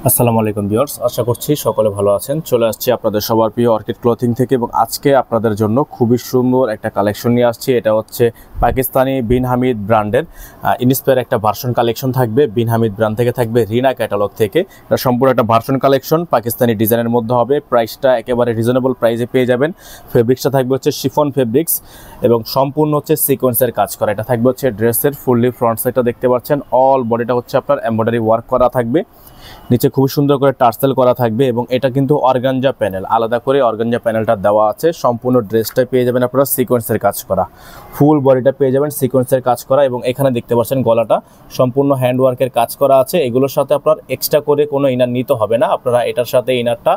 আসসালামু আলাইকুম ভিউয়ার্স, আশা করছি সকলে ভালো আছেন। চলে আসছি আপনাদের সবার প্রিয় অর্কিড ক্লথিং থেকে এবং আজকে আপনাদের জন্য খুবই সুন্দর একটা কালেকশন নিয়ে আসছি। এটা হচ্ছে পাকিস্তানি বিন হামিদ ব্র্যান্ডের ইন্সপায়ার একটা ভার্সন কালেকশন থাকবে। বিন হামিদ ব্র্যান্ড থেকে থাকবে, রিনা ক্যাটালগ থেকে। এটা সম্পূর্ণ একটা ভার্সন কালেকশন, পাকিস্তানি ডিজাইনের মধ্যে হবে। প্রাইসটা একেবারে রিজনেবল প্রাইসে পেয়ে যাবেন। ফেব্রিক্সটা থাকবে হচ্ছে শিফন ফেব্রিক্স এবং সম্পূর্ণ হচ্ছে সিকোয়েন্সের কাজ করা। এটা থাকবে হচ্ছে ড্রেসের ফুললি ফ্রন্ট সাইডটা দেখতে পাচ্ছেন। অল বডিটা হচ্ছে আপনার এমব্রয়ডারি ওয়ার্ক করা থাকবে, নিচে খুবই সুন্দর করে টার্সেল করা থাকবে এবং এটা কিন্তু অর্গানজা প্যানেল, আলাদা করে অর্গানজা প্যানেলটা দেওয়া আছে। সম্পূর্ণ ড্রেসটা পেয়ে যাবেন আপনারা সিকোয়েন্সের কাজ করা, ফুল বডিটা পেয়ে যাবেন সিকোয়েন্সের কাজ করা এবং এখানে দেখতে পাচ্ছেন গলাটা সম্পূর্ণ হ্যান্ডওয়ার্কের কাজ করা আছে। এগুলোর সাথে আপনার এক্সট্রা করে কোনো ইনার নিতে হবে না, আপনারা এটার সাথে ইনারটা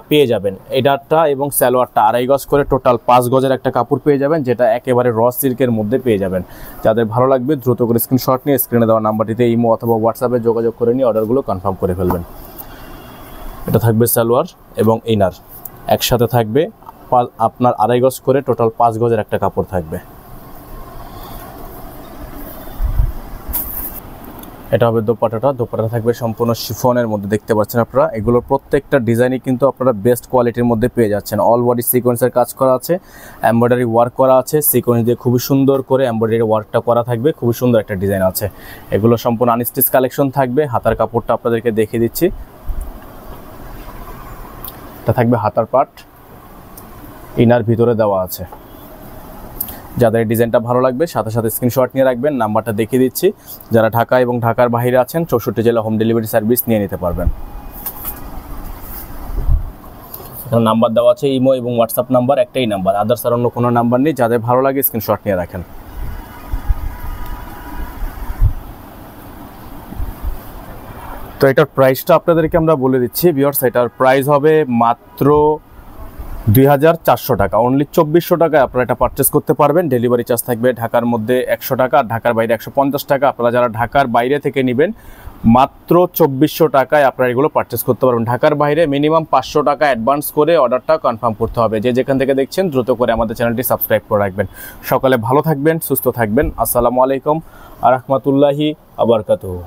পেয়ে যাবেন। এটারটা এবং সালোয়ারটা 2.5 গজ করে টোটাল 5 গজের একটা কাপড় পেয়ে যাবেন, যেটা একেবারে র সিল্কের মধ্যে পেয়ে যাবেন। যাদের ভালো লাগবে দ্রুত করে স্ক্রিনশট নিয়ে স্ক্রিনে দেওয়া নাম্বারটিতে ইমো অথবা হোয়াটসঅ্যাপে যোগাযোগ করে নিয়ে অর্ডারগুলো কনফার্ম করে ফেলবেন। এটা থাকবে সালোয়ার এবং ইনার একসাথে থাকবে, আপনার 2.5 গজ করে টোটাল 5 গজের একটা কাপড় থাকবে। এটা হবে দোপাট্টাটা থাকবে সম্পূর্ণ শিফনের মধ্যে দেখতে পাচ্ছেন আপনারা। এগুলোর প্রত্যেকটা ডিজাইনই কিন্তু আপনারা বেস্ট কোয়ালিটির মধ্যে পেয়ে যাচ্ছেন। অল বডি সিকোয়েন্সের কাজ করা আছে, এমব্রয়ডারি ওয়ার্ক করা আছে, সিকোয়েন্স দিয়ে খুবই সুন্দর করে এমব্রয়ডারি ওয়ার্কটা করা থাকবে, খুবই সুন্দর একটা ডিজাইন আছে। এগুলো সম্পূর্ণ আনস্টিচ কালেকশন থাকবে। হাতার কাপড়টা আপনাদেরকে দেখিয়ে দিচ্ছি। এটা থাকবে হাতার পার্ট, ইনার ভিতরে দেওয়া আছে। যাদের ডিজাইনটা ভালো লাগবে সাথে সাথে স্ক্রিনশট নিয়ে রাখবেন, নাম্বারটা দেখিয়ে দিচ্ছি। যারা ঢাকা এবং ঢাকার বাইরে আছেন 64 জেলা হোম ডেলিভারি সার্ভিস নিয়ে নিতে পারবেন। এখানে নাম্বার দেওয়া আছে, ইমো এবং হোয়াটসঅ্যাপ নাম্বার, একটাই নাম্বার, আদার্স আর অন্য কোনো নাম্বার নেই। যাদের ভালো লাগে স্ক্রিনশট নিয়ে রাখেন। তো এটার প্রাইসটা আপনাদেরকে আমরা বলে দিচ্ছি ভিউয়ার্স। এটার প্রাইস হবে মাত্র 2400 টাকা, অনলি 2400 টাকায় আপনারা এটা পারচেস করতে পারবেন। ডেলিভারি চার্জ থাকবে ঢাকার মধ্যে 100 টাকা, আর ঢাকার বাইরে 150 টাকা। আপনারা যারা ঢাকার বাইরে থেকে নেবেন মাত্র 2400 টাকায় আপনারা এগুলো পারচেস করতে পারবেন। ঢাকার বাইরে মিনিমাম 500 টাকা অ্যাডভান্স করে অর্ডারটা কনফার্ম করতে হবে। যে যেখান থেকে দেখছেন দ্রুত করে আমাদের চ্যানেলটি সাবস্ক্রাইব করে রাখবেন। সকালে ভালো থাকবেন, সুস্থ থাকবেন। আসসালামু আলাইকুম আ রাহমাতুল্লাহি ওয়া বারাকাতুহু।